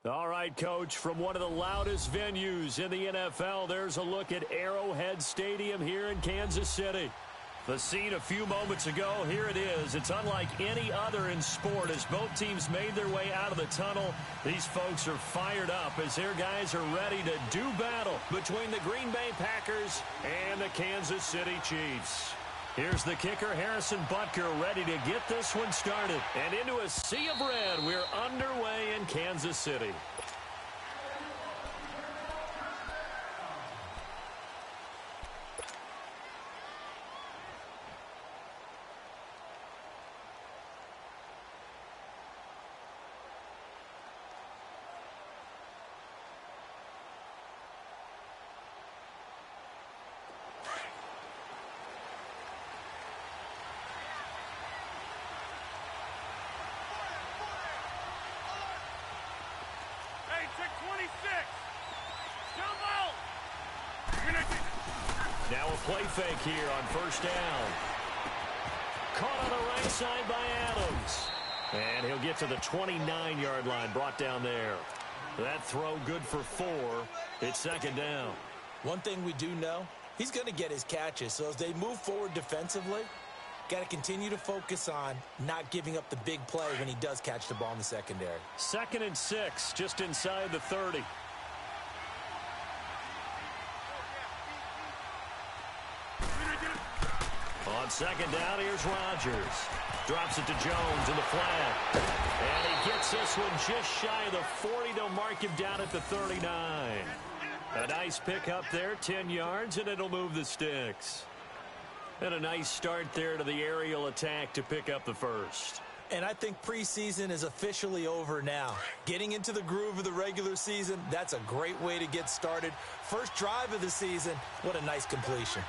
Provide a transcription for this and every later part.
All right, Coach, from one of the loudest venues in the NFL, there's a look at Arrowhead Stadium here in Kansas City. The scene a few moments ago, here it is. It's unlike any other in sport as both teams made their way out of the tunnel. These folks are fired up as their guys are ready to do battle between the Green Bay Packers and the Kansas City Chiefs. Here's the kicker, Harrison Butker, ready to get this one started. And into a sea of red, we're underway in Kansas City. Now a play fake here on first down. Caught on the right side by Adams. And he'll get to the 29-yard line, brought down there. That throw good for 4. It's second down. One thing we do know, he's going to get his catches. So as they move forward defensively, got to continue to focus on not giving up the big play when he does catch the ball in the secondary. 2nd and 6, just inside the 30. On second down, here's Rodgers. Drops it to Jones in the flat. And he gets this one just shy of the 40 to mark him down at the 39. A nice pickup there, 10 yards, and it'll move the sticks. And a nice start there to the aerial attack to pick up the first. And I think preseason is officially over now. Getting into the groove of the regular season, that's a great way to get started. First drive of the season, what a nice completion.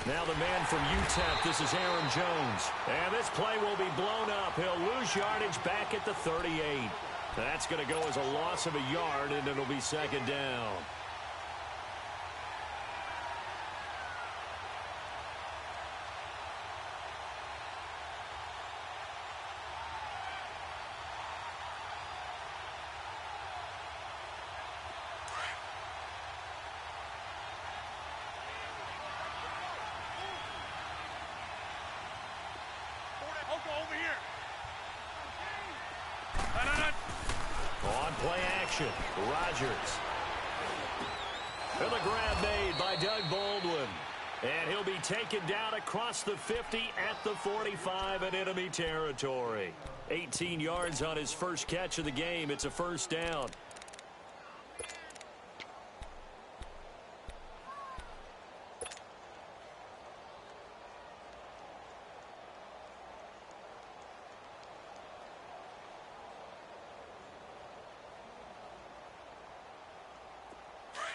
Now the man from UTEP, this is Aaron Jones. And this play will be blown up. He'll lose yardage back at the 38. That's going to go as a loss of a yard, and it'll be second down. Over here. On play action, Rodgers. And the grab made by Doug Baldwin. And he'll be taken down across the 50 at the 45 in enemy territory. 18 yards on his first catch of the game. It's a first down.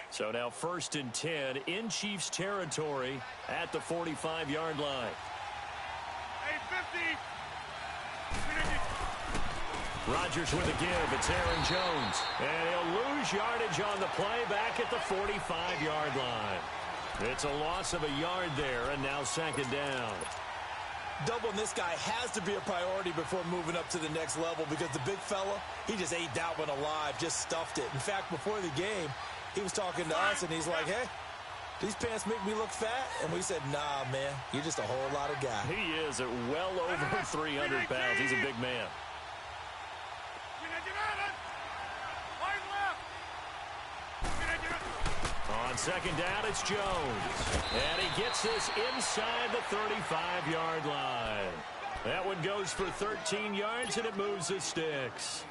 So now 1st and 10 in Chiefs territory at the 45-yard line. Hey, 50. Rodgers with a give. It's Aaron Jones. And he'll lose yardage on the play back at the 45-yard line. It's a loss of a yard there, and now second down. Doubling this guy has to be a priority before moving up to the next level because the big fella, he just ate that one alive, just stuffed it. In fact, before the game, he was talking to us, and he's like, hey, these pants make me look fat? And we said, nah, man, you're just a whole lot of guy. He is at well over 300 pounds. He's a big man. On second down, it's Jones. And he gets this inside the 35-yard line. That one goes for 13 yards, and it moves the sticks.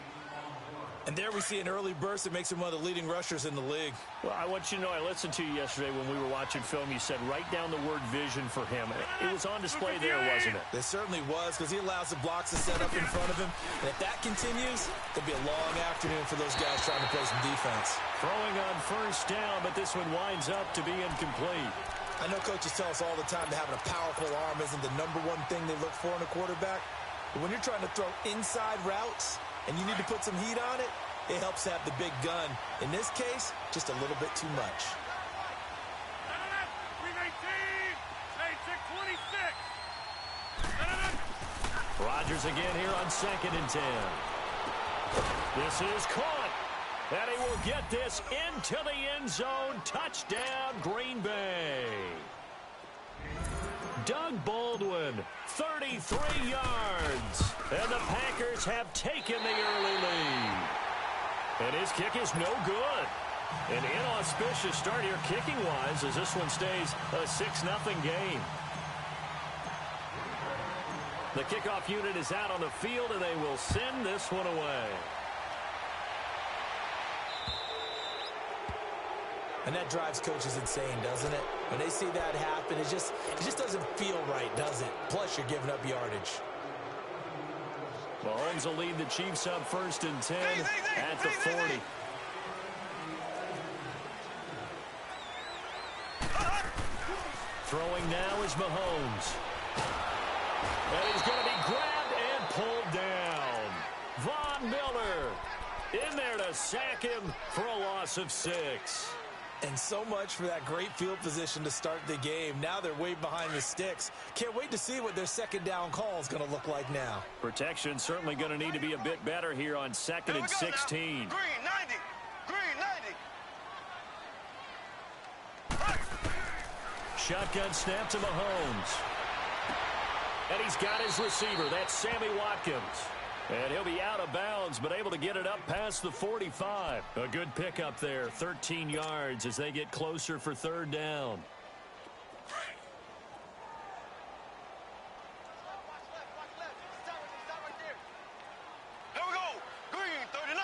And there we see an early burst that makes him one of the leading rushers in the league. Well, I want you to know, I listened to you yesterday when we were watching film. You said write down the word vision for him. It was on display there, wasn't it? It certainly was, because he allows the blocks to set up in front of him. And if that continues, it'll be a long afternoon for those guys trying to play some defense. Throwing on first down, but this one winds up to be incomplete. I know coaches tell us all the time that having a powerful arm isn't the #1 thing they look for in a quarterback. But when you're trying to throw inside routes and you need to put some heat on it, it helps have the big gun. In this case, just a little bit too much. Rodgers again here on 2nd and 10. This is caught. And he will get this into the end zone. Touchdown, Green Bay. Doug Baldwin, 33 yards. And the Packers have taken the early lead. And his kick is no good. An inauspicious start here kicking-wise as this one stays a 6-0 game. The kickoff unit is out on the field, and they will send this one away. And that drives coaches insane, doesn't it? When they see that happen, it just doesn't feel right, does it? Plus, you're giving up yardage. Mahomes will lead the Chiefs up 1st and 10 at the 40. Throwing now is Mahomes. And he's going to be grabbed and pulled down. Von Miller in there to sack him for a loss of 6. And so much for that great field position to start the game. Now they're way behind the sticks. Can't wait to see what their 2nd down call is going to look like now. Protection certainly going to need to be a bit better here on 2nd and 16. Green 90. Green 90. Shotgun snap to Mahomes. And he's got his receiver. That's Sammy Watkins. And he'll be out of bounds, but able to get it up past the 45. A good pickup there, 13 yards as they get closer for 3rd down. Here we go. Green 39.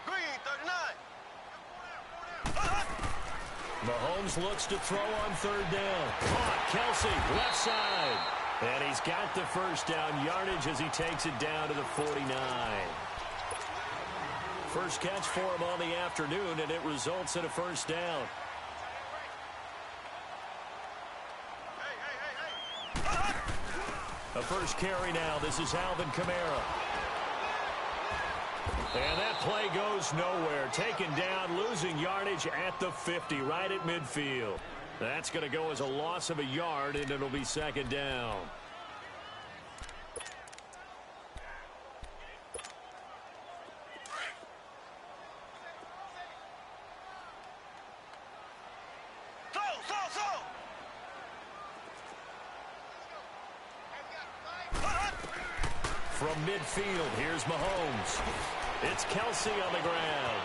Green 39. Mahomes looks to throw on 3rd down. Caught, Kelsey, left side. And he's got the 1st down yardage as he takes it down to the 49. First catch for him on the afternoon, and it results in a 1st down. A first carry now. This is Alvin Kamara. And that play goes nowhere. Taken down, losing yardage at the 50, right at midfield. That's going to go as a loss of a yard, and it'll be 2nd down. From midfield, here's Mahomes. It's Kelsey on the ground.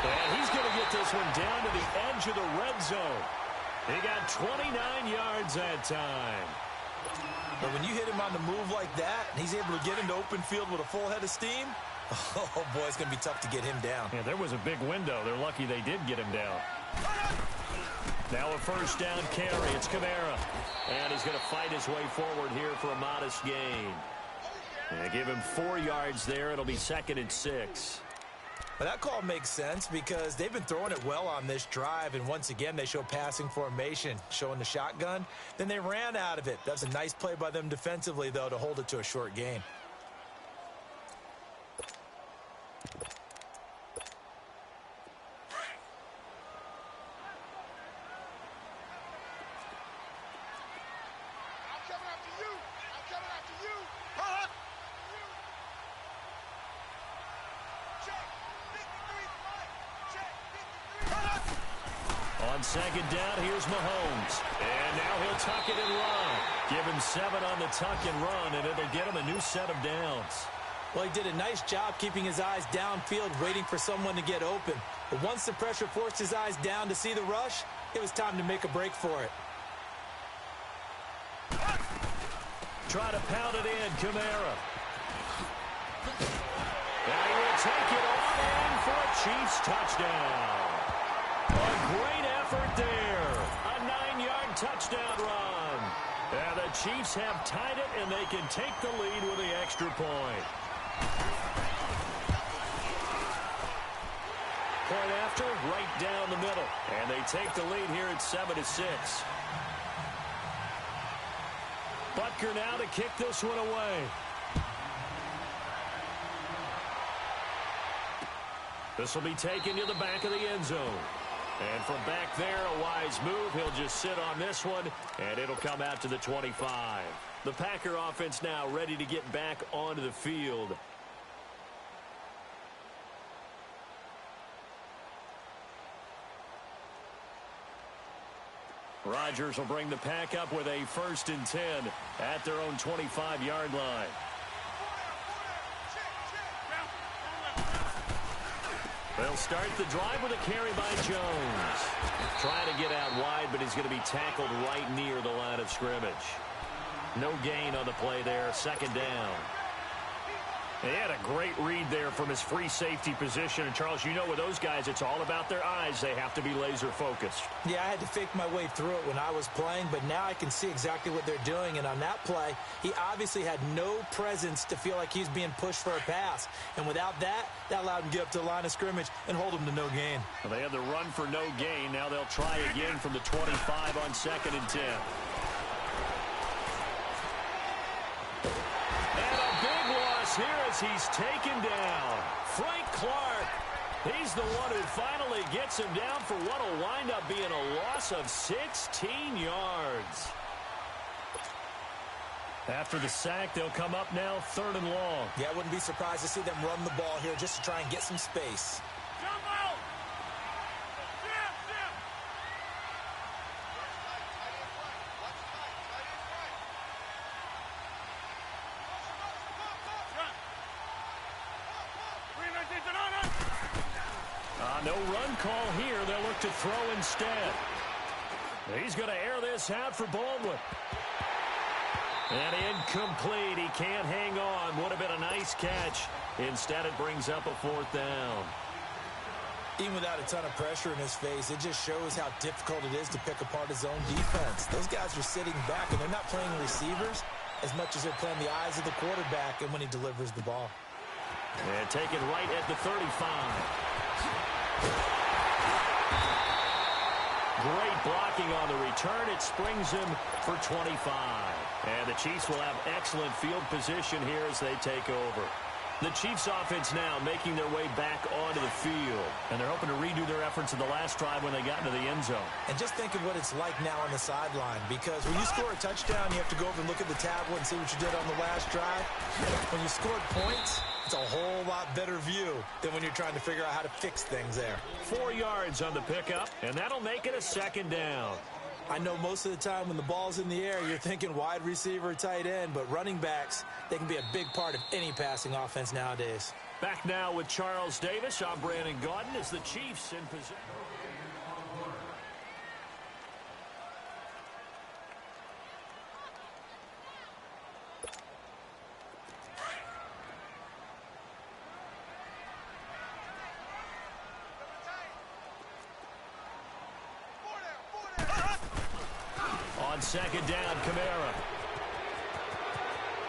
And he's going to get this one down to the edge of the red zone. He got 29 yards that time. But when you hit him on the move like that, and he's able to get into open field with a full head of steam, oh, boy, it's going to be tough to get him down. Yeah, there was a big window. They're lucky they did get him down. Now a 1st down carry. It's Kamara. And he's going to fight his way forward here for a modest gain. And they give him 4 yards there. It'll be 2nd and 6. Well, that call makes sense because they've been throwing it well on this drive, and once again they show passing formation, showing the shotgun. Then they ran out of it. That's a nice play by them defensively, though, to hold it to a short gain. On 2nd down, here's Mahomes. And now he'll tuck it and run. Give him 7 on the tuck and run, and it'll get him a new set of downs. Well, he did a nice job keeping his eyes downfield, waiting for someone to get open. But once the pressure forced his eyes down to see the rush, it was time to make a break for it. Try to pound it in, Kamara. And he will take it all in for a Chiefs touchdown. A great effort there. A 9-yard touchdown run. And the Chiefs have tied it, and they can take the lead with the extra point. Point after, right down the middle. And they take the lead here at 7-6. Butker now to kick this one away. This will be taken to the back of the end zone. And from back there, a wise move. He'll just sit on this one, and it'll come out to the 25. The Packer offense now ready to get back onto the field. Rodgers will bring the pack up with a 1st and 10 at their own 25-yard line. They'll start the drive with a carry by Jones. Trying to get out wide, but he's going to be tackled right near the line of scrimmage. No gain on the play there, 2nd down. He had a great read there from his free safety position. And, Charles, you know with those guys, it's all about their eyes. They have to be laser-focused. Yeah, I had to fake my way through it when I was playing, but now I can see exactly what they're doing. And on that play, he obviously had no presence to feel like he's being pushed for a pass. And without that, that allowed him to get up to the line of scrimmage and hold him to no gain. Well, they had the run for no gain. Now they'll try again from the 25 on 2nd and 10. Here as he's taken down. Frank Clark, he's the one who finally gets him down for what will wind up being a loss of 16 yards. After the sack, they'll come up now 3rd and long. Yeah, I wouldn't be surprised to see them run the ball here just to try and get some space. No run call here. They'll look to throw instead. He's going to air this out for Baldwin. And incomplete. He can't hang on. Would have been a nice catch. Instead, it brings up a 4th down. Even without a ton of pressure in his face, it just shows how difficult it is to pick apart his own defense. Those guys are sitting back, and they're not playing receivers as much as they're playing the eyes of the quarterback and when he delivers the ball. And taken right at the 35. Great blocking on the return. It springs him for 25. And the Chiefs will have excellent field position here as they take over. The Chiefs offense now making their way back onto the field. And they're hoping to redo their efforts in the last drive when they got into the end zone. And just think of what it's like now on the sideline. Because when you score a touchdown, you have to go over and look at the tablet and see what you did on the last drive. When you scored points, it's a whole lot better view than when you're trying to figure out how to fix things there. 4 yards on the pickup, and that'll make it a 2nd down. I know most of the time when the ball's in the air, you're thinking wide receiver, tight end, but running backs, they can be a big part of any passing offense nowadays. Back now with Charles Davis. I'm Brandon Gaudin as the Chiefs in position. On 2nd down, Kamara.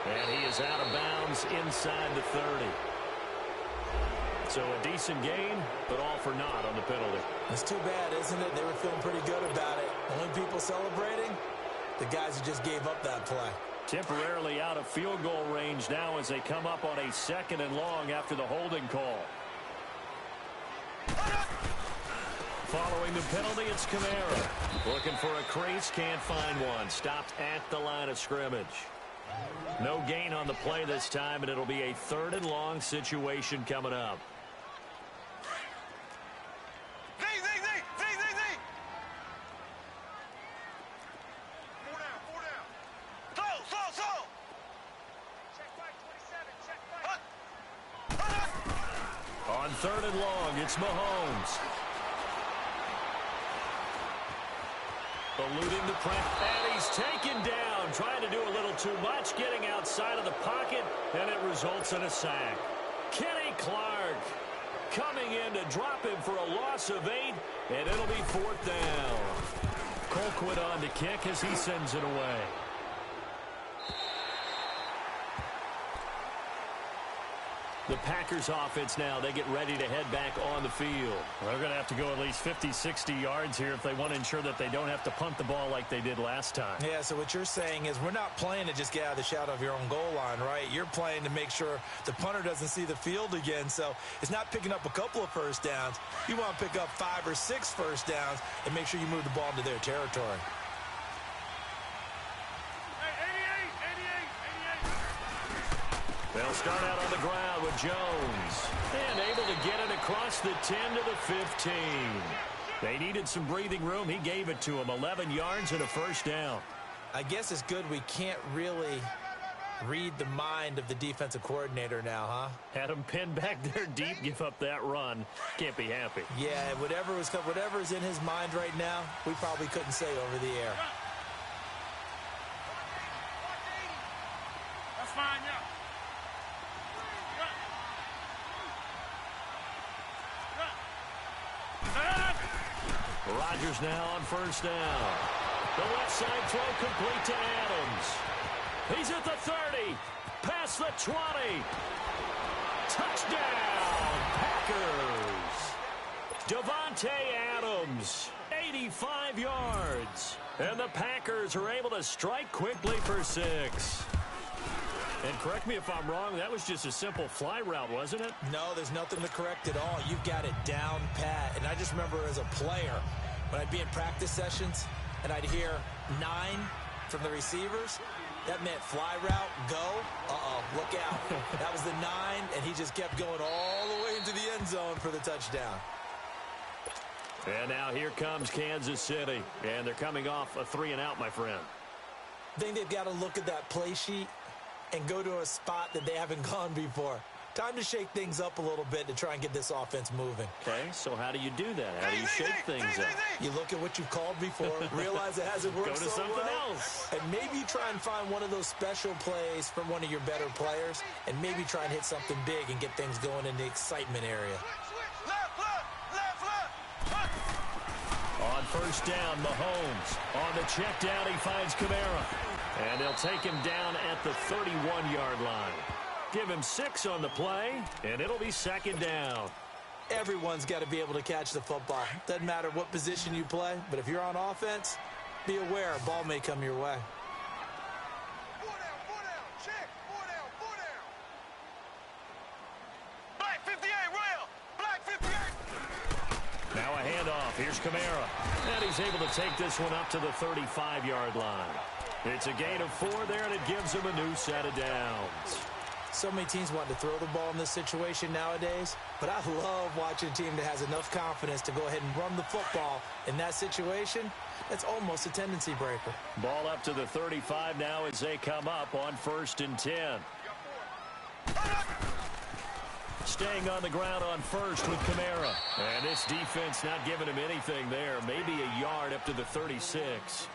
And he is out of bounds inside the 30. So a decent gain, but all for naught on the penalty. It's too bad, isn't it? They were feeling pretty good about it. Only people celebrating, the guys who just gave up that play. Temporarily out of field goal range now as they come up on a 2nd and long after the holding call. Following the penalty, it's Kamara. Looking for a crease, can't find one. Stopped at the line of scrimmage. No gain on the play this time, and it'll be a 3rd and long situation coming up. Z. Four down. Slow. Check back, 27, check back. On 3rd and long, it's Mahomes. Eluding the press, and he's taken down, trying to do a little too much, getting outside of the pocket, and it results in a sack. Kenny Clark coming in to drop him for a loss of 8, and it'll be 4th down. Colquitt on to kick as he sends it away. The Packers offense now, they get ready to head back on the field. Well, they're going to have to go at least 50, 60 yards here if they want to ensure that they don't have to punt the ball like they did last time. Yeah, so what you're saying is we're not playing to just get out of the shadow of your own goal line, right? You're playing to make sure the punter doesn't see the field again. So it's not picking up a couple of first downs. You want to pick up 5 or 6 first downs and make sure you move the ball into their territory. They'll start out on the ground with Jones. And able to get it across the 10 to the 15. They needed some breathing room. He gave it to them. 11 yards and a first down. I guess it's good we can't really read the mind of the defensive coordinator now, huh? Had him pinned back there deep, give up that run. Can't be happy. Yeah, whatever's in his mind right now, we probably couldn't say over the air. That's fine, yeah. Rodgers now on first down. The left side throw complete to Adams. He's at the 30. Past the 20. Touchdown, Packers. Davante Adams, 85 yards. And the Packers are able to strike quickly for 6. And correct me if I'm wrong, that was just a simple fly route, wasn't it? No, there's nothing to correct at all. You've got it down pat. And I just remember as a player, when I'd be in practice sessions and I'd hear 9 from the receivers, that meant fly route, go, look out. That was the 9, and he just kept going all the way into the end zone for the touchdown. And now here comes Kansas City. And they're coming off a 3-and-out, my friend. I think they've got to look at that play sheet and go to a spot that they haven't gone before. Time to shake things up a little bit to try and get this offense moving. Okay, so how do you do that? How do you shake things up? You look at what you've called before, realize it hasn't worked Go to so something well, else. and maybe you try and find one of those special plays from one of your better players, and maybe try and hit something big and get things going in the excitement area. On first down, Mahomes. On the check down, he finds Kamara. And they'll take him down at the 31-yard line. Give him 6 on the play, and it'll be second down. Everyone's got to be able to catch the football. Doesn't matter what position you play, but if you're on offense, be aware a ball may come your way. 4 down, check, 4 down. Black 58, Royal, Black 58. Now a handoff. Here's Kamara. And he's able to take this one up to the 35-yard line. It's a gain of 4 there, and it gives him a new set of downs. So many teams want to throw the ball in this situation nowadays, but I love watching a team that has enough confidence to go ahead and run the football in that situation. That's almost a tendency breaker. Ball up to the 35 now as they come up on 1st and 10. Staying on the ground on first with Kamara. And this defense not giving him anything there. Maybe a yard up to the 36.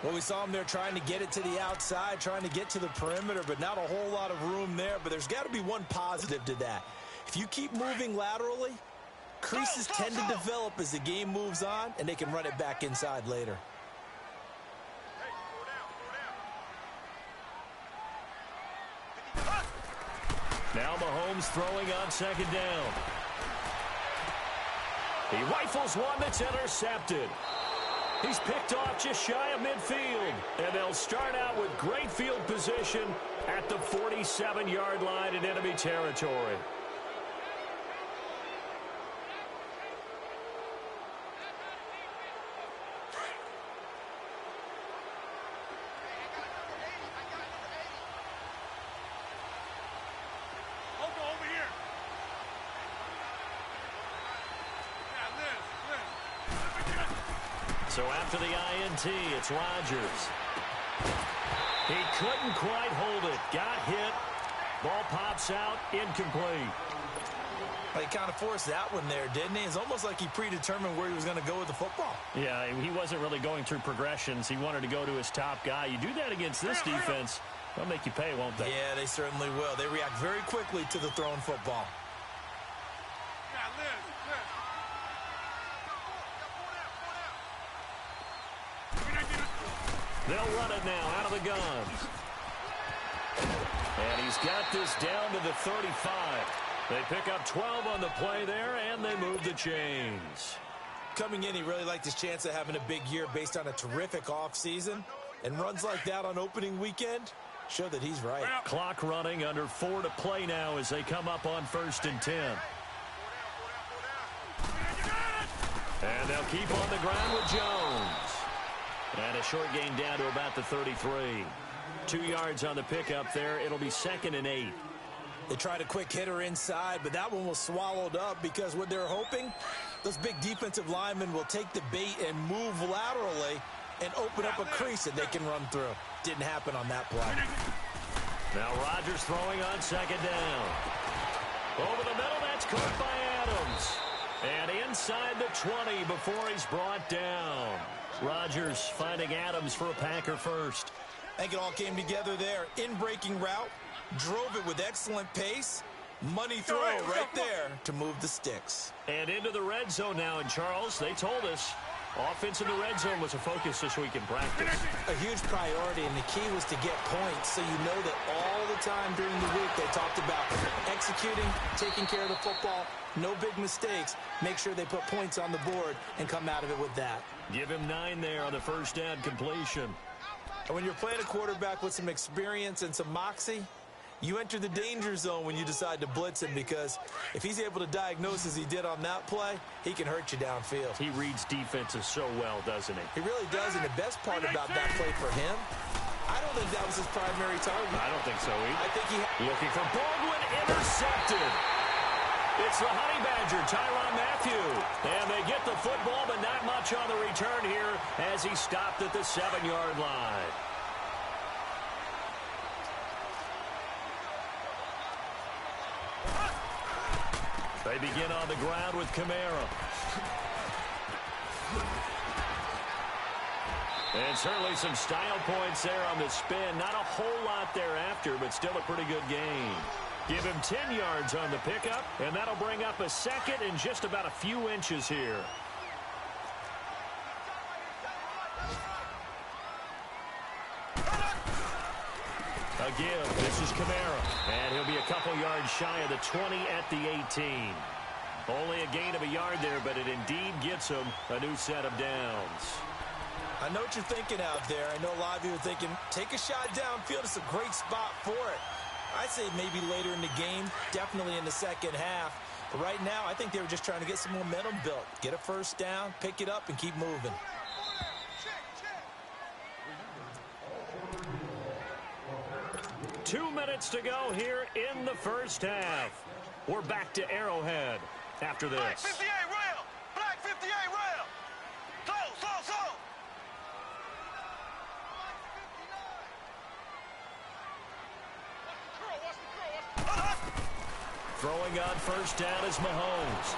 Well, we saw him there trying to get it to the outside, trying to get to the perimeter, but not a whole lot of room there. But there's got to be one positive to that. If you keep moving laterally, creases tend to develop as the game moves on, and they can run it back inside later. Now Mahomes throwing on second down. He rifles one that's intercepted. He's picked off just shy of midfield. And they'll start out with great field position at the 47-yard line in enemy territory. So after the INT, it's Rodgers. He couldn't quite hold it. Got hit. Ball pops out. Incomplete. Well, he kind of forced that one there, didn't he? It's almost like he predetermined where he was going to go with the football. Yeah, he wasn't really going through progressions. He wanted to go to his top guy. You do that against this defense, they'll make you pay, won't they? Yeah, they certainly will. They react very quickly to the thrown football. They'll run it now out of the gun. And he's got this down to the 35. They pick up 12 on the play there, and they move the chains. Coming in, he really liked his chance of having a big year based on a terrific offseason. And runs like that on opening weekend show that he's right. Clock running, under 4 to play now as they come up on 1st and 10. And they'll keep on the ground with Jones. And a short gain down to about the 33. 2 yards on the pickup there. It'll be 2nd and 8. They tried a quick hitter inside, but that one was swallowed up because what they're hoping, those big defensive linemen will take the bait and move laterally and open up a crease that they can run through. Didn't happen on that play. Now Rodgers throwing on 2nd down. Over the middle, that's caught by Adams. And inside the 20 before he's brought down. Rodgers finding Adams for a Packer first. I think it all came together there. In-breaking route, drove it with excellent pace. Money throw right there to move the sticks. And into the red zone now. And Charles, they told us offense in the red zone was a focus this week in practice. A huge priority, and the key was to get points. So you know that all the time during the week they talked about executing, taking care of the football, no big mistakes. Make sure they put points on the board and come out of it with that. Give him 9 there on the first down completion. And when you're playing a quarterback with some experience and some moxie, you enter the danger zone when you decide to blitz him, because if he's able to diagnose as he did on that play, he can hurt you downfield. He reads defenses so well, doesn't he? He really does, and the best part about that play for him, I don't think that was his primary target. I don't think so either. I think he looking for Baldwin, intercepted. It's the Honey Badger, Tyrann Mathieu. And they get the football, but not much on the return here as he stopped at the 7-yard line. They begin on the ground with Kamara. And certainly some style points there on the spin. Not a whole lot thereafter, but still a pretty good gain. Give him 10 yards on the pickup, and that'll bring up a 2nd and just about a few inches here. Again, this is Kamara, and he'll be a couple yards shy of the 20 at the 18. Only a gain of a yard there, but it indeed gets him a new set of downs. I know what you're thinking out there. I know a lot of you are thinking, take a shot downfield. It's a great spot for it. I'd say maybe later in the game, definitely in the second half. But right now, I think they were just trying to get some momentum built. Get a first down, pick it up, and keep moving. 2 minutes to go here in the first half. We're back to Arrowhead after this. Black 58 rail! Black 58 rail! Slow! Throwing on first down is Mahomes.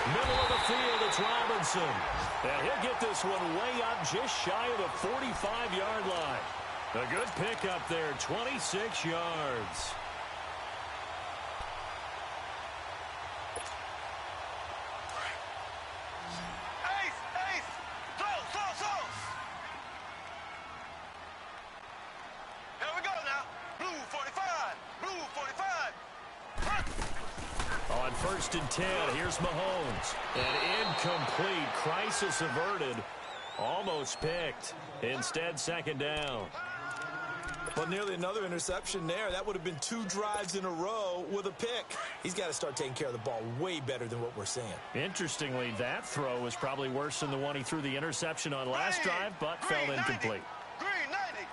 Middle of the field, it's Robinson. And he'll get this one way up just shy of the 45-yard line. A good pickup there, 26 yards. Ace! Slow! Here we go now. Blue 45! On 1st and 10, here's Mahomes. An incomplete, crisis averted. Almost picked. Instead, 2nd down. But nearly another interception there. That would have been 2 drives in a row with a pick. He's got to start taking care of the ball way better than what we're seeing. Interestingly, that throw was probably worse than the one he threw the interception on last drive, but fell incomplete. Green 90!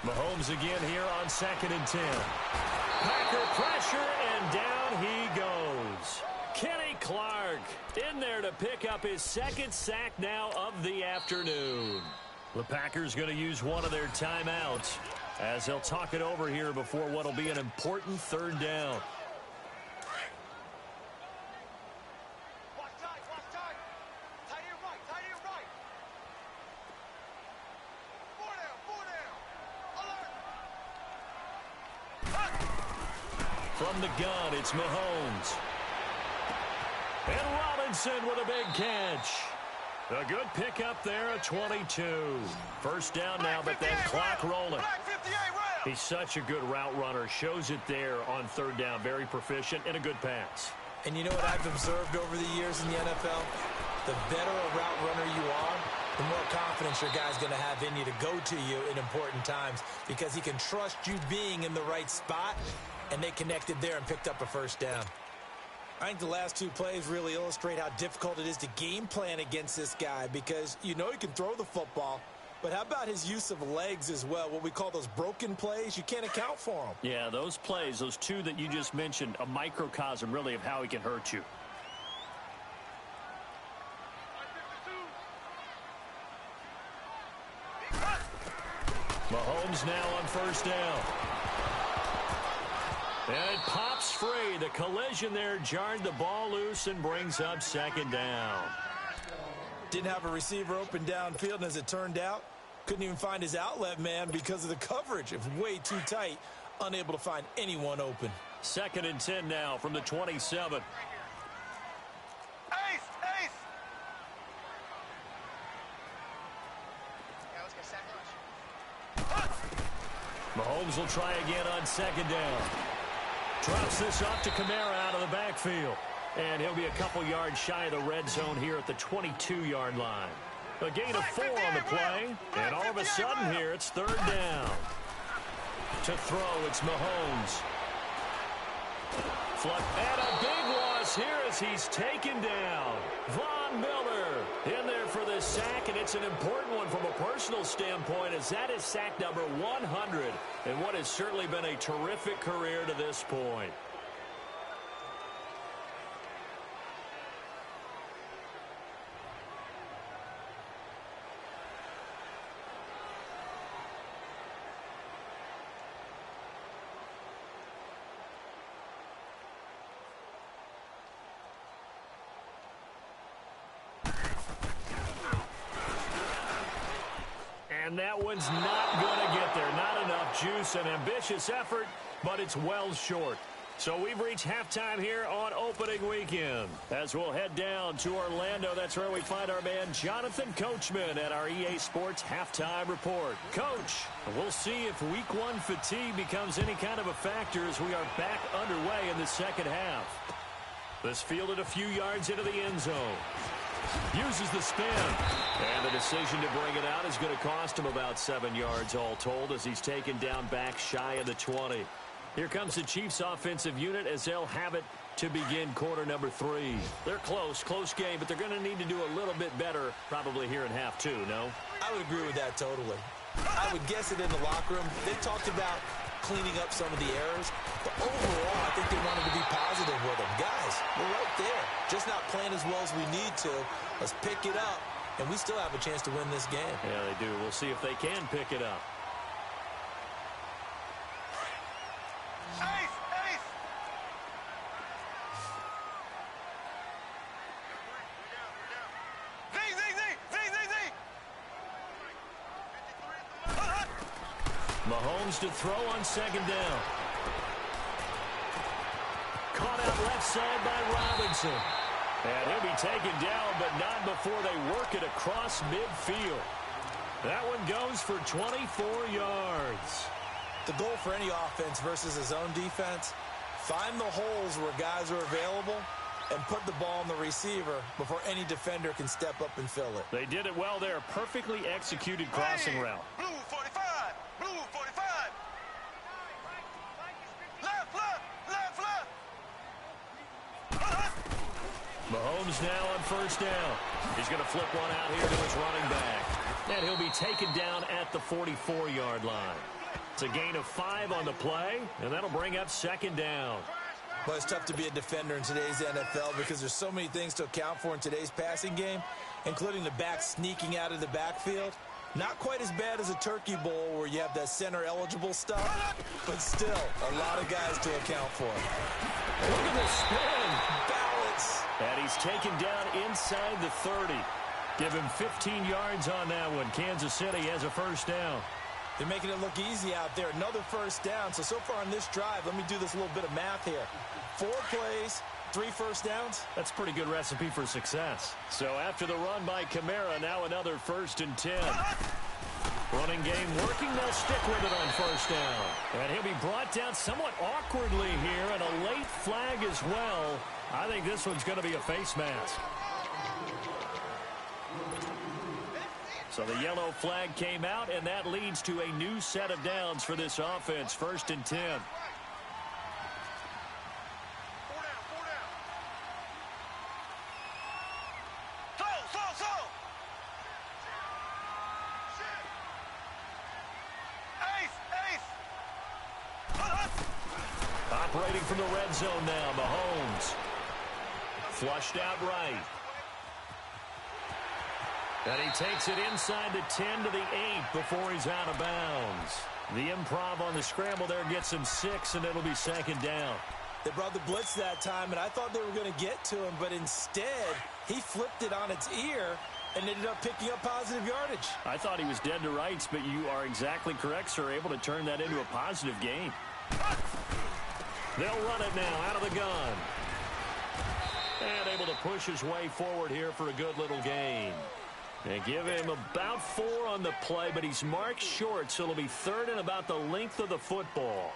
Mahomes again here on 2nd and 10. Packer pressure, and down he goes. Kenny Clark in there to pick up his 2nd sack now of the afternoon. The Packers going to use one of their timeouts as they'll talk it over here before what will be an important 3rd down. Watch tight! Tight end right! 4 down! Alert! From the gun, it's Mahomes. And Robinson with a big catch. A good pickup there at 22. First down now, but that clock rolling. He's such a good route runner. Shows it there on third down. Very proficient and a good pass. And you know what I've observed over the years in the NFL? The better a route runner you are, the more confidence your guy's going to have in you to go to you in important times because he can trust you being in the right spot, and they connected there and picked up a first down. I think the last two plays really illustrate how difficult it is to game plan against this guy because you know he can throw the football, but how about his use of legs as well, what we call those broken plays? You can't account for them. Yeah, those plays, those two that you just mentioned, a microcosm really of how he can hurt you. Mahomes now on first down. And it pops free. The collision there jarred the ball loose and brings up second down. Didn't have a receiver open downfield, and as it turned out, couldn't even find his outlet man because of the coverage. It was way too tight, unable to find anyone open. 2nd and 10 now from the 27. Mahomes will try again on second down. Drops this off to Kamara out of the backfield. And he'll be a couple yards shy of the red zone here at the 22-yard line. A gain of 4 on the play. And all of a sudden here, it's third down. To throw, it's Mahomes. And a big loss here as he's taken down. Von Miller in there for this sack, and it's an important one from a personal standpoint as that is sack number 100 in what has certainly been a terrific career to this point. And that one's not going to get there. Not enough juice. An ambitious effort, but it's well short. So we've reached halftime here on opening weekend. As we'll head down to Orlando, that's where we find our man Jonathan Coachman at our EA Sports Halftime Report. Coach, we'll see if week 1 fatigue becomes any kind of a factor as we are back underway in the second half. This fielded a few yards into the end zone. Uses the spin. And the decision to bring it out is going to cost him about 7 yards all told as he's taken down back shy of the 20. Here comes the Chiefs offensive unit as they'll have it to begin quarter number 3. They're close game, but they're going to need to do a little bit better probably here in half 2, no? I would agree with that totally. I would guess it in the locker room. They talked about cleaning up some of the errors, but overall, I think they wanted to be positive with them. Guys, we're right there. Just not playing as well as we need to. Let's pick it up, and we still have a chance to win this game. Yeah, they do. We'll see if they can pick it up. Mahomes to throw on second down. Caught out left side by Robinson. And he'll be taken down, but not before they work it across midfield. That one goes for 24 yards. The goal for any offense versus his own defense, find the holes where guys are available and put the ball on the receiver before any defender can step up and fill it. They did it well there. Perfectly executed crossing route. Blue 45. Blue 45. Left. Mahomes now on first down. He's going to flip one out here to his running back. And he'll be taken down at the 44-yard line. It's a gain of 5 on the play, and that'll bring up second down. Well, it's tough to be a defender in today's NFL because there's so many things to account for in today's passing game, including the back sneaking out of the backfield. Not quite as bad as a turkey bowl where you have that center-eligible stuff, but still a lot of guys to account for. Look at the spin. Balance. And he's taken down inside the 30. Give him 15 yards on that one. Kansas City has a first down. They're making it look easy out there. Another first down. So far on this drive, let me do this little bit of math here. 4 plays, 3 first downs. That's a pretty good recipe for success. So after the run by Kamara, now another 1st and 10. Running game working. They'll stick with it on 1st down. And he'll be brought down somewhat awkwardly here, and a late flag as well. I think this one's going to be a face mask. So the yellow flag came out, and that leads to a new set of downs for this offense. 1st and 10. Operating from the red zone now, Mahomes. Flushed out right. And he takes it inside the 10 to the 8 before he's out of bounds. The improv on the scramble there gets him 6, and it'll be 2nd down. They brought the blitz that time, and I thought they were going to get to him, but instead he flipped it on its ear and ended up picking up positive yardage. I thought he was dead to rights, but you are exactly correct, sir. Able to turn that into a positive gain. They'll run it now out of the gun. And able to push his way forward here for a good little gain. They give him about 4 on the play, but he's marked short, so it'll be 3rd and about the length of the football.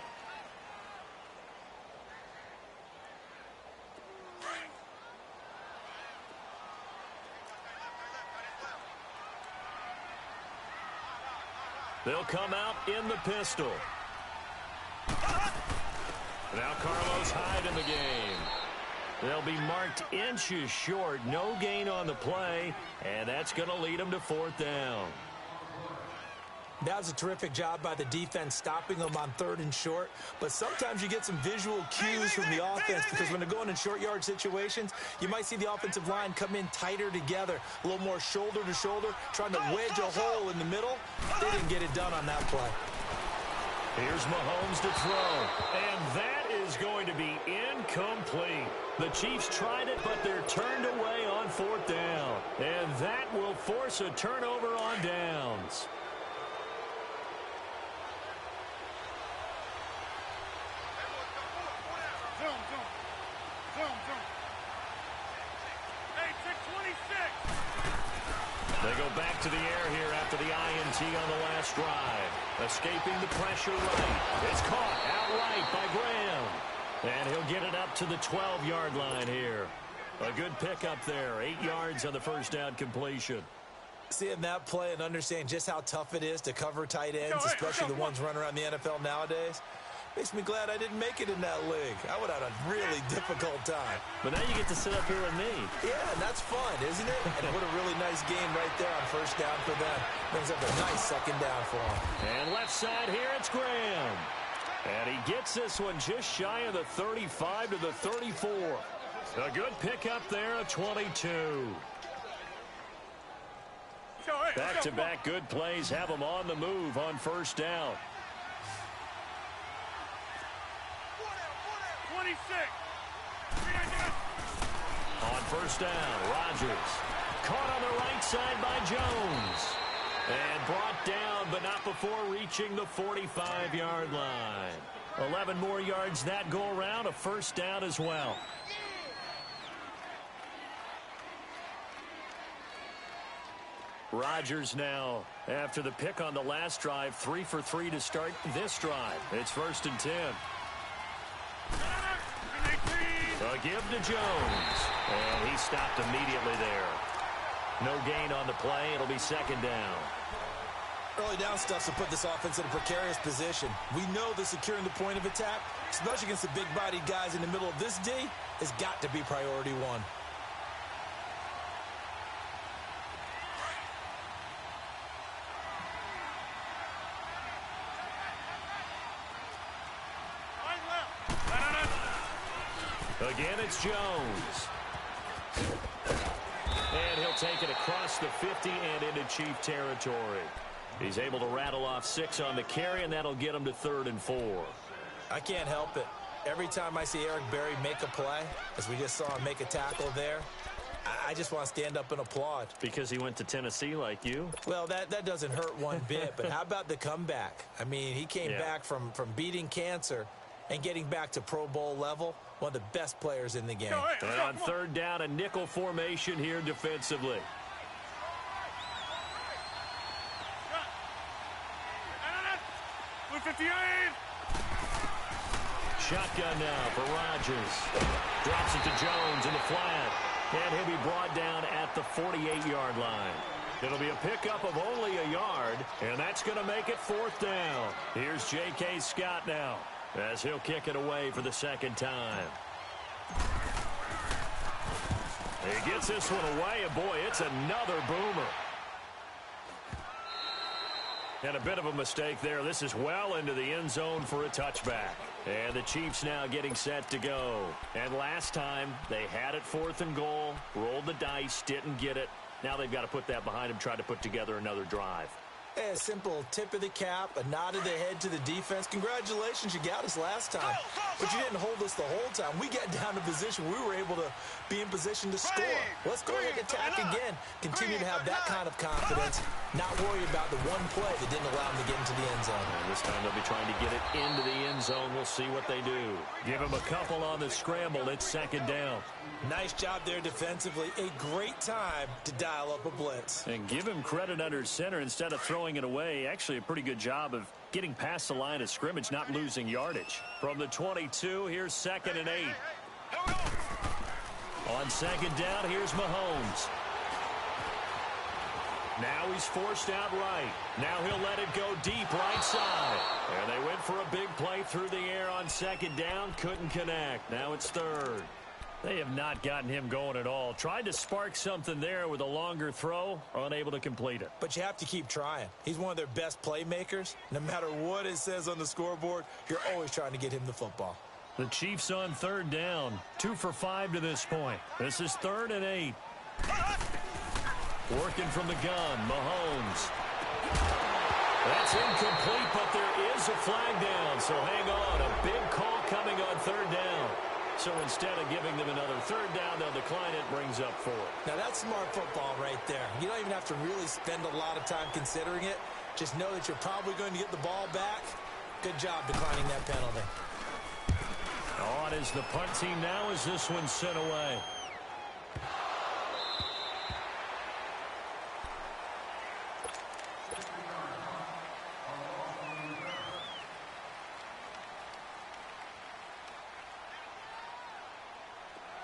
They'll come out in the pistol. Now Carlos Hyde in the game. They'll be marked inches short. No gain on the play, and that's going to lead them to 4th down. That was a terrific job by the defense stopping them on 3rd and short. But sometimes you get some visual cues from the offense, because when they're going in short yard situations, you might see the offensive line come in tighter together, a little more shoulder to shoulder, trying to wedge a hole in the middle. They didn't get it done on that play. Here's Mahomes to throw, and that is going to be incomplete. The Chiefs tried it, but they're turned away on 4th down, and that will force a turnover on downs. They go back to the air here after the INT on the last drive. Escaping the pressure right. It's caught outright by Graham. And he'll get it up to the 12-yard line here. A good pickup there. 8 yards on the 1st down completion. Seeing that play and understanding just how tough it is to cover tight ends, especially the ones running around the NFL nowadays, makes me glad I didn't make it in that league. I would have had a really difficult time. But now you get to sit up here with me. Yeah, and that's fun, isn't it? And what a really nice game right there on 1st down for them. Brings up a nice 2nd down for them. And left side here, it's Graham. And he gets this one just shy of the 35 to the 34. A good pickup there, a 22. Back-to-back good plays have them on the move on 1st down. 26. On 1st down, Rodgers. Caught on the right side by Jones. And brought down, but not before reaching the 45-yard line. 11 more yards that go around, a 1st down as well. Rodgers now, after the pick on the last drive, 3 for 3 to start this drive. It's 1st and 10. A give to Jones. And he stopped immediately there. No gain on the play. It'll be 2nd down. Early down stuff to put this offense in a precarious position. We know that securing the point of attack, especially against the big-bodied guys in the middle of this D, has got to be priority 1. Again, it's Jones. And he'll take it across the 50 and into Chief territory. He's able to rattle off 6 on the carry, and that'll get him to 3rd and 4. I can't help it. Every time I see Eric Berry make a play, as we just saw him make a tackle there, I just want to stand up and applaud. Because he went to Tennessee like you? Well, that doesn't hurt one bit, but how about the comeback? I mean, he came back from beating cancer and getting back to Pro Bowl level, one of the best players in the game. And on third down, a nickel formation here defensively. Shotgun now for Rodgers. Drops it to Jones in the flat. And he'll be brought down at the 48-yard line. It'll be a pickup of only a yard, and that's going to make it fourth down. Here's J.K. Scott now, as he'll kick it away for the second time. He gets this one away, and boy, it's another boomer. And a bit of a mistake there. This is well into the end zone for a touchback. And the Chiefs now getting set to go. And last time, they had it 4th and goal, rolled the dice, didn't get it. Now they've got to put that behind them, try to put together another drive. A simple tip of the cap, a nod of the head to the defense. Congratulations, you got us last time. But you didn't hold us the whole time. We got down to position. We were able to be in position to score. Let's go ahead and attack again. Continue to have that kind of confidence. Not worry about the one play that didn't allow them to get into the end zone. And this time they'll be trying to get it into the end zone. We'll see what they do. Give them a couple on the scramble. It's second down. Nice job there defensively. A great time to dial up a blitz. And give him credit under center instead of throwing it away. Actually, a pretty good job of getting past the line of scrimmage, not losing yardage. From the 22, here's 2nd and 8. On second down, here's Mahomes. Now he's forced out right. Now he'll let it go deep right side. And they went for a big play through the air on second down. Couldn't connect. Now it's third. They have not gotten him going at all. Tried to spark something there with a longer throw, unable to complete it. But you have to keep trying. He's one of their best playmakers. No matter what it says on the scoreboard, you're always trying to get him the football. The Chiefs on third down. 2 for 5 to this point. This is 3rd and 8. Working from the gun, Mahomes. That's incomplete, but there is a flag down, so hang on. A big call coming on third down. So instead of giving them another third down, they'll decline it, brings up 4. Now that's smart football right there. You don't even have to really spend a lot of time considering it. Just know that you're probably going to get the ball back. Good job declining that penalty. On is the punt team now as this one's sent away.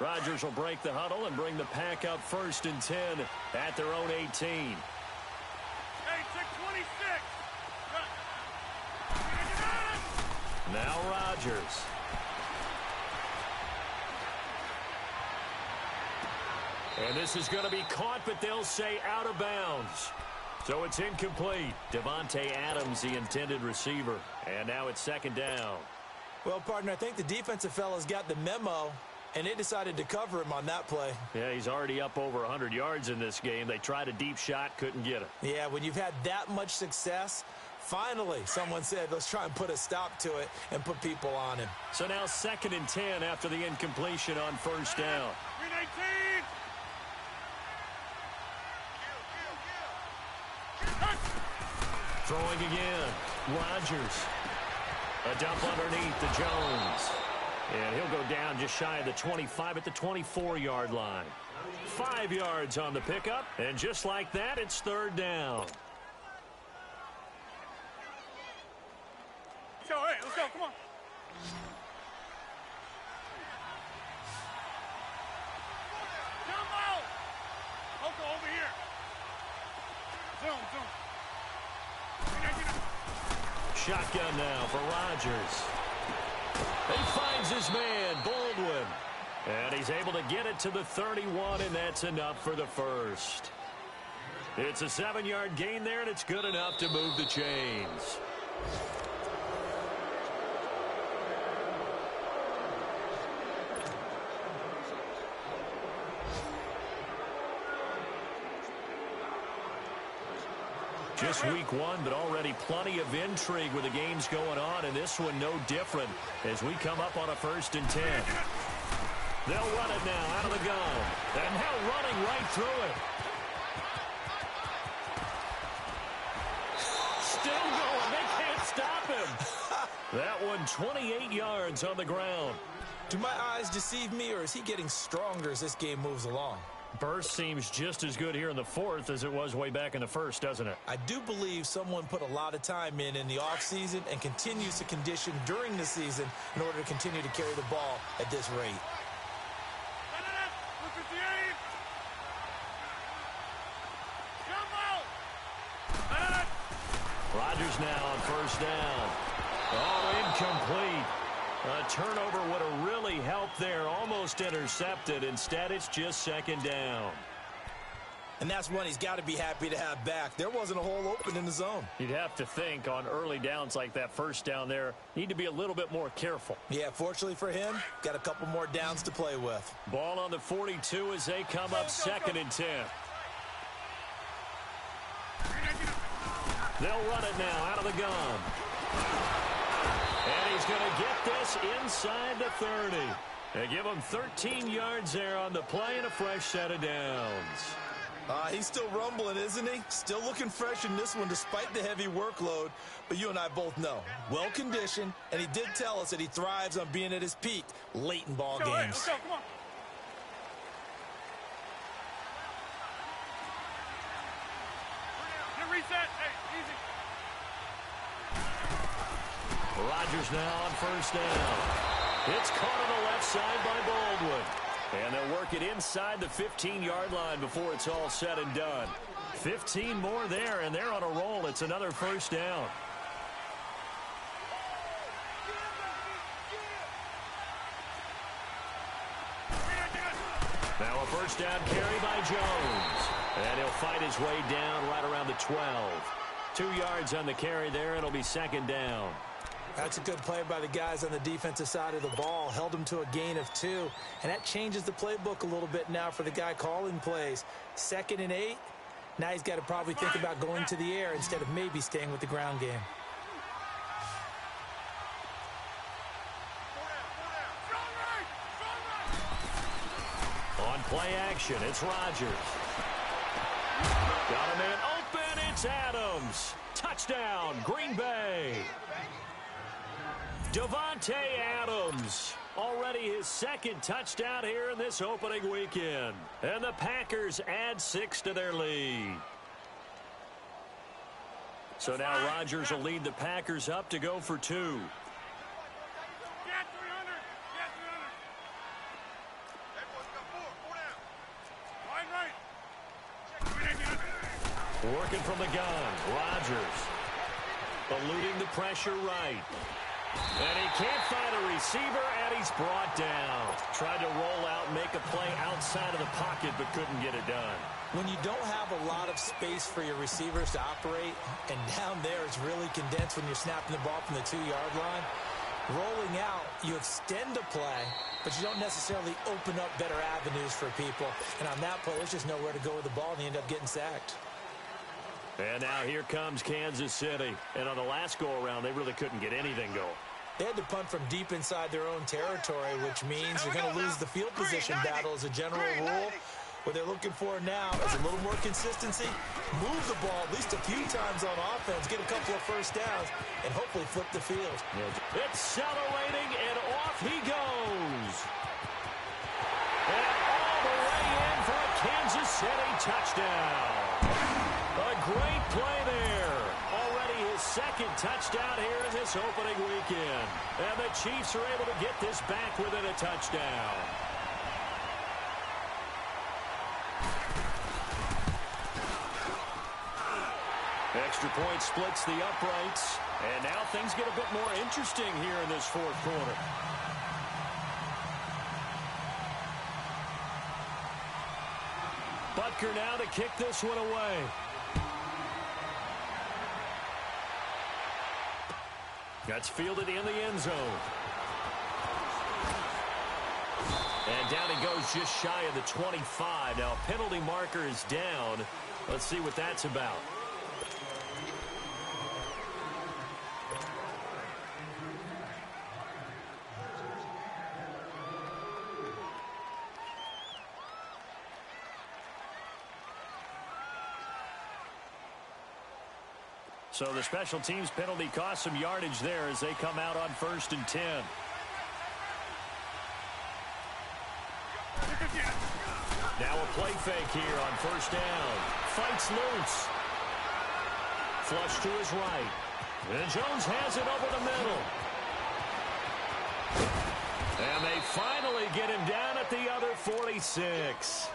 Rodgers will break the huddle and bring the pack up 1st and 10 at their own 18. Hey, 626. Now Rodgers. And this is going to be caught, but they'll say out of bounds. So it's incomplete. Devontae Adams, the intended receiver. And now it's 2nd down. Well, partner, I think the defensive fellas got the memo, and they decided to cover him on that play. Yeah, he's already up over 100 yards in this game. They tried a deep shot, couldn't get it. Yeah, when you've had that much success, finally someone said, let's try and put a stop to it and put people on him. So now 2nd and 10 after the incompletion on 1st down. 319. Throwing again. Rodgers. A dump underneath to Jones. And he'll go down just shy of the 25 at the 24-yard line. 5 yards on the pickup. And just like that, it's 3rd down. Yo, hey, let's go, come on. Jump out. Oko, over here. Zoom. Shotgun now for Rodgers. He finds his man, Baldwin. And he's able to get it to the 31, and that's enough for the first. It's a 7-yard gain there, and it's good enough to move the chains. Just week 1, but already plenty of intrigue with the games going on, and this one no different as we come up on a 1st and 10. They'll run it now out of the gun, and now running right through it. Still going. They can't stop him. That one 28 yards on the ground. Do my eyes deceive me, or is he getting stronger as this game moves along? Burst seems just as good here in the fourth as it was way back in the first, doesn't it? I do believe someone put a lot of time in the offseason and continues to condition during the season in order to continue to carry the ball at this rate. Rodgers now on first down. Oh, incomplete. A turnover would have really helped there. Almost intercepted. Instead, it's just second down. And that's one he's got to be happy to have back. There wasn't a hole open in the zone. You'd have to think on early downs like that first down there, need to be a little bit more careful. Yeah, fortunately for him, got a couple more downs to play with. Ball on the 42 as they come up second and 10. They'll run it now out of the gun. And he's going to get this inside the 30. They give him 13 yards there on the play and a fresh set of downs. He's still rumbling, isn't he? Still looking fresh in this one despite the heavy workload. But you and I both know, well-conditioned, and he did tell us that he thrives on being at his peak late in ball games. Let's go, come on. Get reset. Hey, easy. Rodgers now on first down. It's caught on the left side by Baldwin. And they'll work it inside the 15-yard line before it's all said and done. 15 more there, and they're on a roll. It's another first down. Now a first down carry by Jones. And he'll fight his way down right around the 12. 2 yards on the carry there, and it'll be second down. That's a good play by the guys on the defensive side of the ball. Held him to a gain of 2. And that changes the playbook a little bit now for the guy calling plays. 2nd and 8. Now he's got to probably think about going to the air instead of maybe staying with the ground game. On play action, it's Rodgers. Got a man open, it's Adams. Touchdown, Green Bay. Davante Adams, already his second touchdown here in this opening weekend. And the Packers add 6 to their lead. So now Rodgers will lead the Packers up to go for 2. Get 300. Get 300. Hey, boys, got 4 down. Line right. Working from the gun, Rodgers. Eluding the pressure right. And he can't find a receiver, and he's brought down. Tried to roll out, make a play outside of the pocket, but couldn't get it done. When you don't have a lot of space for your receivers to operate, and down there it's really condensed when you're snapping the ball from the 2-yard line, rolling out, you extend a play, but you don't necessarily open up better avenues for people. And on that play, there's just nowhere to go with the ball, and you end up getting sacked. And now here comes Kansas City. And on the last go-around, they really couldn't get anything going. They had to punt from deep inside their own territory, which means you're going to lose the field position battle as a general rule. What they're looking for now is a little more consistency, move the ball at least a few times on offense, get a couple of first downs, and hopefully flip the field. Accelerating, and off he goes. And all the way in for a Kansas City touchdown. A great play there. Already his second touchdown here in this opening weekend. And the Chiefs are able to get this back within a touchdown. Extra point splits the uprights. And now things get a bit more interesting here in this fourth quarter. Butker now to kick this one away. That's fielded in the end zone. And down he goes just shy of the 25. Now a penalty marker is down. Let's see what that's about. So the special teams penalty cost some yardage there as they come out on 1st and 10. Now a play fake here on 1st down. Fights loose. Flush to his right. And Jones has it over the middle. And they finally get him down at the other 46.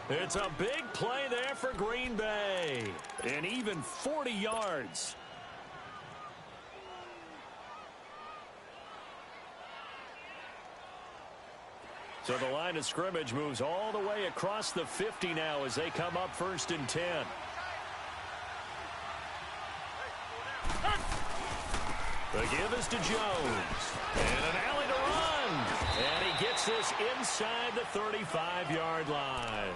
It's a big play there for Green Bay. And even 40 yards. So the line of scrimmage moves all the way across the 50 now as they come up 1st and 10. The give is to Jones. And an alley to run. And he gets this inside the 35-yard line.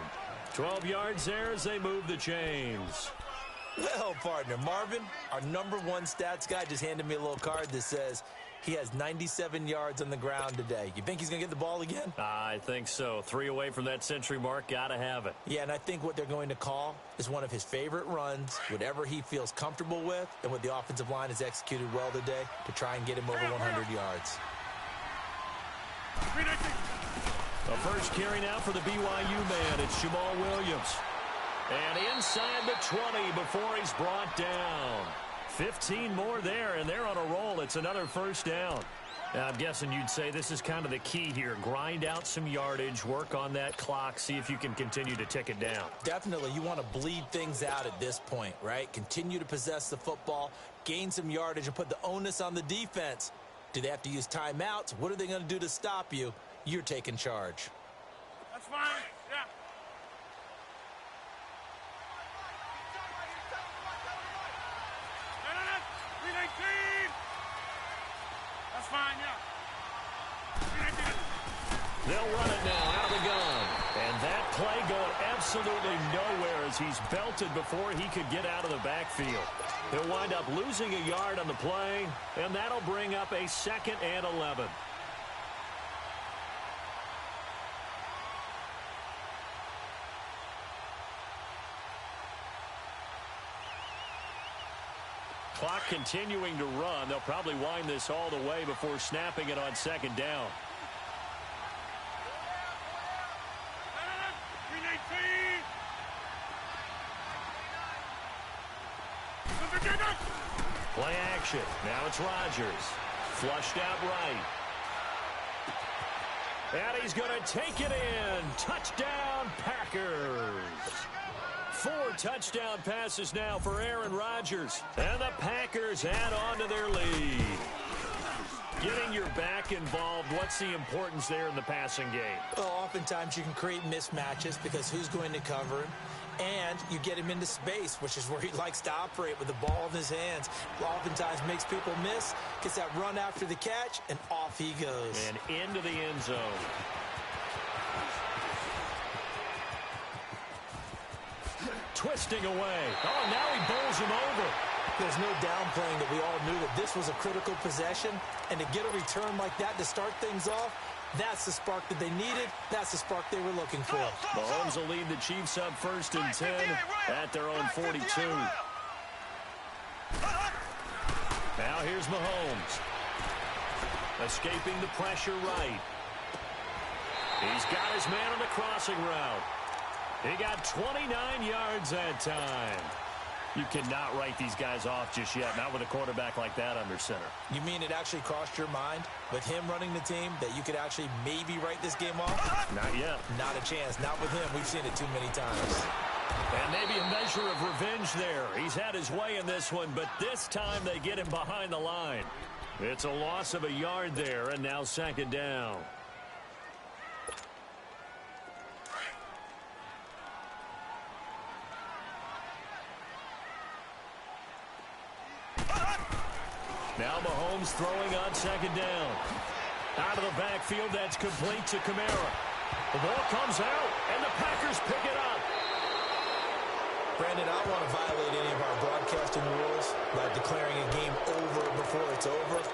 12 yards there as they move the chains. Well, partner, Marvin, our #1 stats guy just handed me a little card that says he has 97 yards on the ground today. You think he's going to get the ball again? I think so. 3 away from that century mark. Got to have it. Yeah, and I think what they're going to call is one of his favorite runs, whatever he feels comfortable with, and what the offensive line has executed well today to try and get him over 100 yards. The first carry now for the BYU man. It's Jamal Williams. And inside the 20 before he's brought down. 15 more there, and they're on a roll. It's another 1st down. Now, I'm guessing you'd say this is kind of the key here. Grind out some yardage, work on that clock, see if you can continue to tick it down. Definitely. You want to bleed things out at this point, right? Continue to possess the football, gain some yardage, and put the onus on the defense. Do they have to use timeouts? What are they going to do to stop you? You're taking charge. That's fine. Yeah. That's fine, yeah. They'll run it now out of the gun. And that play going absolutely nowhere as he's belted before he could get out of the backfield. He'll wind up losing a yard on the play, and that'll bring up a 2nd and 11. Clock continuing to run. They'll probably wind this all the way before snapping it on 2nd down. Play action. Now it's Rodgers. Flushed out right. And he's going to take it in. Touchdown, Packers. 4 touchdown passes now for Aaron Rodgers. And the Packers add on to their lead. Getting your back involved, what's the importance there in the passing game? Well, oftentimes you can create mismatches because who's going to cover him? And you get him into space, which is where he likes to operate with the ball in his hands. Oftentimes makes people miss, gets that run after the catch, and off he goes. And into the end zone. Twisting away. Oh, now he bowls him over. There's no downplaying that we all knew that this was a critical possession, and to get a return like that to start things off, that's the spark that they needed. That's the spark they were looking for. Mahomes will lead the Chiefs up 1st and 10 at their own 42. Now here's Mahomes. Escaping the pressure right. He's got his man on the crossing route. He got 29 yards that time. You cannot write these guys off just yet, not with a quarterback like that under center. You mean it actually crossed your mind with him running the team that you could actually maybe write this game off? Not yet. Not a chance. Not with him. We've seen it too many times. And maybe a measure of revenge there. He's had his way in this one, but this time they get him behind the line. It's a loss of a yard there, and now 2nd down. Now Mahomes throwing on 2nd down. Out of the backfield, that's complete to Kamara. The ball comes out, and the Packers pick it up. Brandon, I don't want to violate any of our broadcasting rules by declaring a game over before it's over.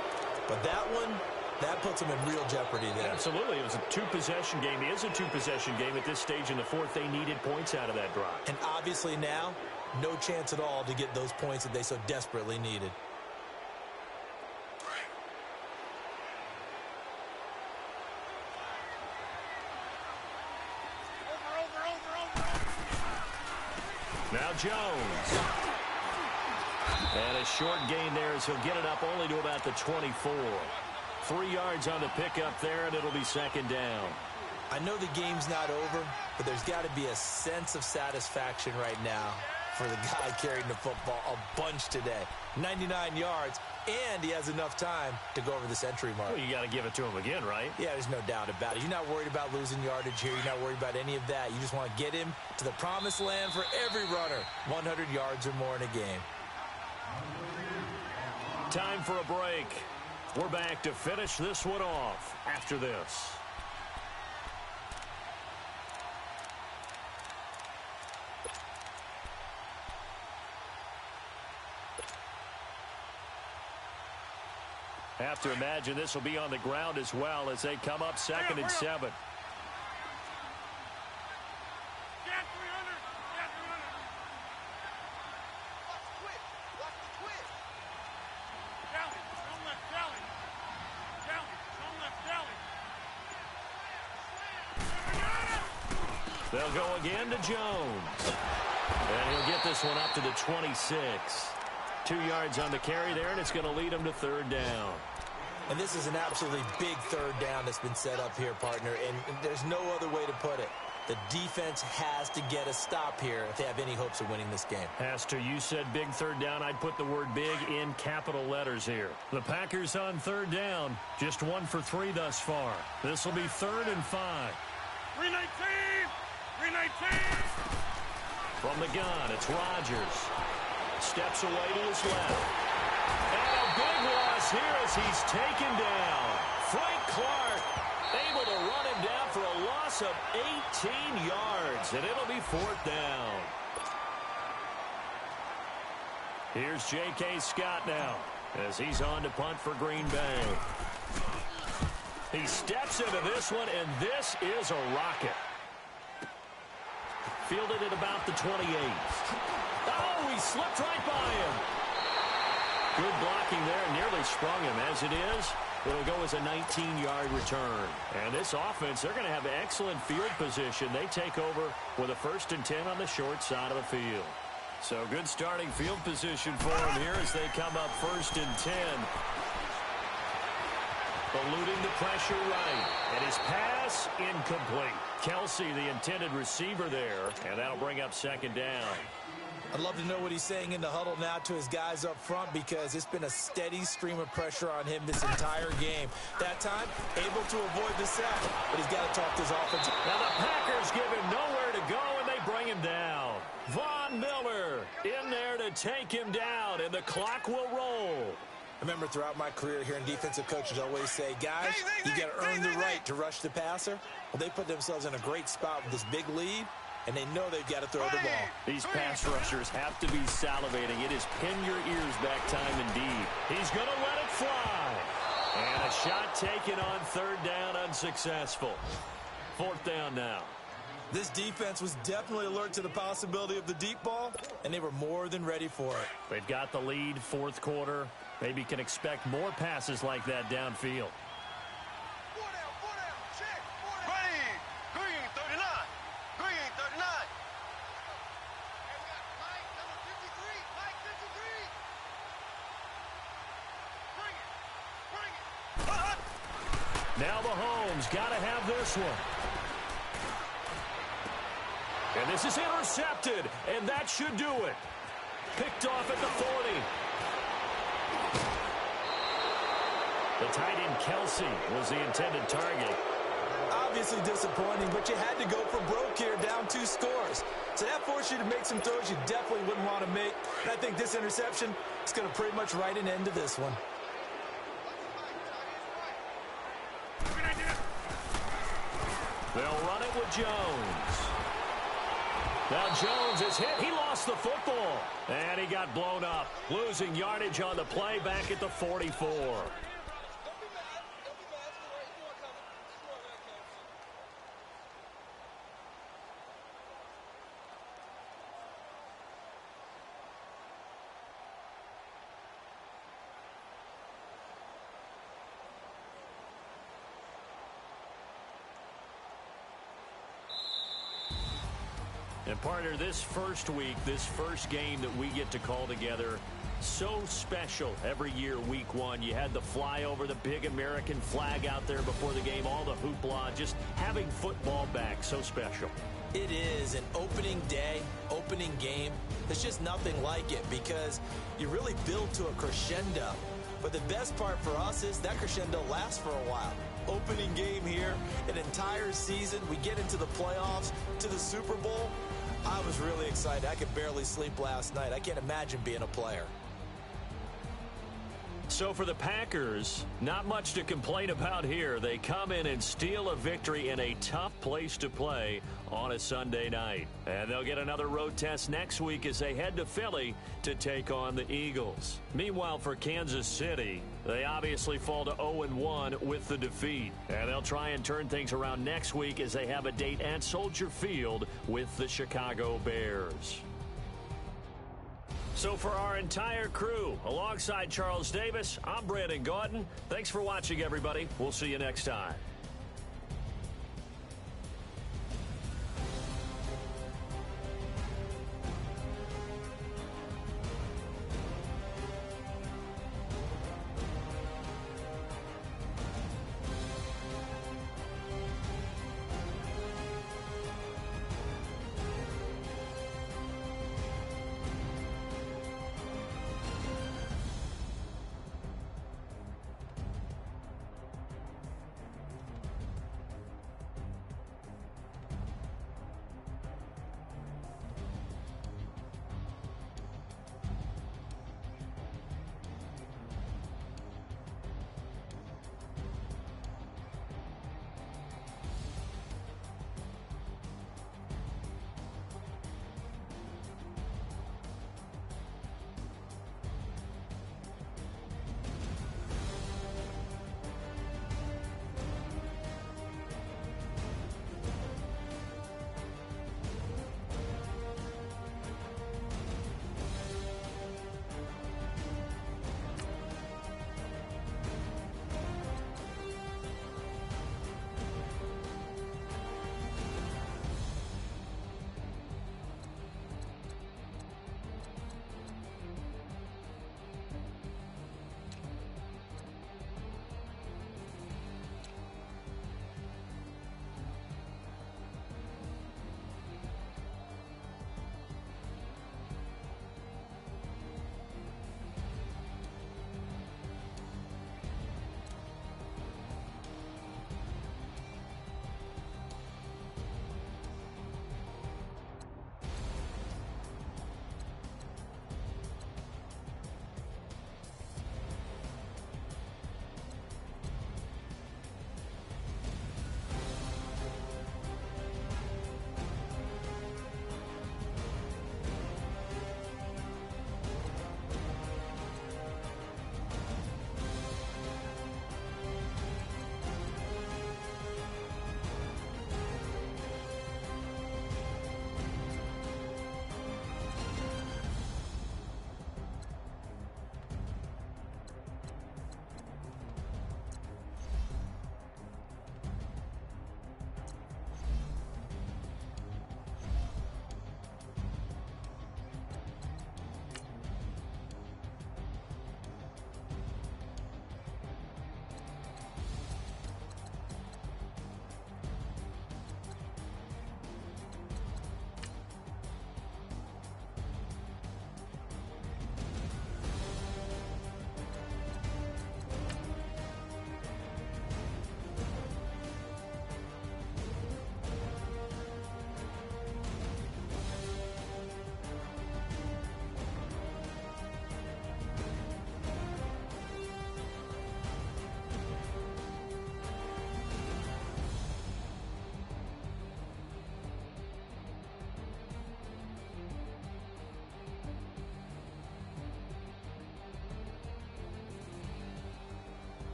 But that one, that puts them in real jeopardy there. Absolutely. It was a 2-possession game. It is a 2-possession game at this stage in the 4th. They needed points out of that drive. And obviously now, no chance at all to get those points that they so desperately needed. Now Jones. And a short gain there as he'll get it up only to about the 24. 3 yards on the pickup there, and it'll be second down. I know the game's not over, but there's got to be a sense of satisfaction right now for the guy carrying the football a bunch today. 99 yards, and he has enough time to go over the century mark. Well, you got to give it to him again, right? Yeah, there's no doubt about it. You're not worried about losing yardage here. You're not worried about any of that. You just want to get him to the promised land for every runner. 100 yards or more in a game. Time for a break. We're back to finish this one off after this. Have to imagine this will be on the ground as well as they come up 2nd and 7. They'll go again to Jones. And he'll get this one up to the 26. 2 yards on the carry there, and it's going to lead him to 3rd down. And this is an absolutely big 3rd down that's been set up here, partner, and there's no other way to put it. The defense has to get a stop here if they have any hopes of winning this game. Has to. You said big 3rd down. I'd put the word big in capital letters here. The Packers on 3rd down. Just 1 for 3 thus far. This will be 3rd and 5. 319! 319! From the gun, it's Rodgers. Steps away to his left. And a big loss here as he's taken down. Frank Clark able to run him down for a loss of 18 yards. And it'll be 4th down. Here's J.K. Scott now as he's on to punt for Green Bay. He steps into this one, and this is a rocket. Fielded at about the 28. Oh, he slipped right by him. Good blocking there, nearly sprung him. As it is, it'll go as a 19-yard return. And this offense, they're going to have excellent field position. They take over with a 1st and 10 on the short side of the field. So good starting field position for him here as they come up 1st and 10. Eluding the pressure right. And his pass incomplete. Kelsey, the intended receiver there. And that'll bring up 2nd down. I'd love to know what he's saying in the huddle now to his guys up front, because it's been a steady stream of pressure on him this entire game. That time, able to avoid the sack, but he's got to talk to his offense. Now the Packers give him nowhere to go, and they bring him down. Von Miller in there to take him down, and the clock will roll. I remember throughout my career hearing defensive coaches always say, guys, you got to earn the right to rush the passer. Well, they put themselves in a great spot with this big lead, and they know they've got to throw the ball. These pass rushers have to be salivating. It is pin your ears back time indeed. He's going to let it fly. And a shot taken on 3rd down, unsuccessful. 4th down now. This defense was definitely alert to the possibility of the deep ball, and they were more than ready for it. They've got the lead, 4th quarter. Maybe can expect more passes like that downfield. Green 39. Green 39. Now Mahomes got to have this one. And this is intercepted, and that should do it. Picked off at the 40. The tight end Kelsey was the intended target. Obviously disappointing, but you had to go for broke here, down 2 scores. So that forced you to make some throws you definitely wouldn't want to make. And I think this interception is going to pretty much write an end to this one. They'll run it with Jones. Now Jones is hit. He lost the football. And he got blown up. Losing yardage on the play back at the 44. And partner, this first week, this first game that we get to call together, so special every year, week one. You had the flyover, the big American flag out there before the game, all the hoopla, just having football back, so special. It is an opening day, opening game. There's just nothing like it because you really build to a crescendo. But the best part for us is that crescendo lasts for a while. Opening game here, an entire season. We get into the playoffs, to the Super Bowl. I was really excited. I could barely sleep last night. I can't imagine being a player. So for the Packers, not much to complain about here. They come in and steal a victory in a tough place to play on a Sunday night. And they'll get another road test next week as they head to Philly to take on the Eagles. Meanwhile, for Kansas City, they obviously fall to 0-1 with the defeat. And they'll try and turn things around next week as they have a date at Soldier Field with the Chicago Bears. So for our entire crew, alongside Charles Davis, I'm Brandon Gaudin. Thanks for watching, everybody. We'll see you next time.